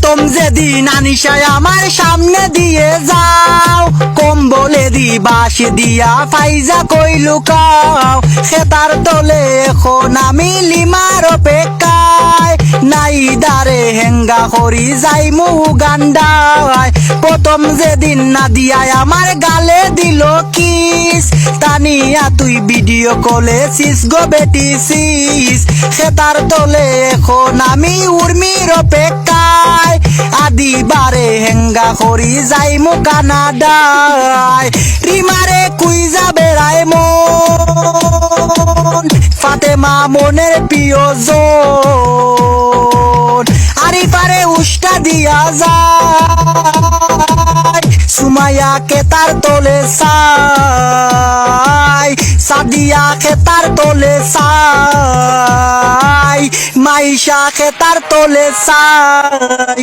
প্রথম যেদিন আনিশায় আমার সামনে দিয়ে যাও, কম্বলে দি বাঁশ দিয়া ফাইজা কই লুকাও। খেতার তলে এখন আমি লিমার অপেক্ষায়, নাই দারে হেঙ্গা করি যাইমু গান্ডায়। প্রথম যেদিন না দিয়ায় আমার গালে দিল কিস, তানিয়া তুই ভিডিও কলে সিস গো বেটি সিস। খেতার তলে এখন আমি উর্মির অপেক্ষায়, আদিবারে হেঙ্গা করি যাইমু কানাডায়। রিমারে কুই যাবে রায় মন, ফাতেমা মনের প্রিয়জন। আরিফারে উষ্টা দিয়া যায়, সুমাইয়াকে তার তোলে চাই, সাদিয়াকে তার তোলে চাই, মাইশাকে তার তোলে চাই।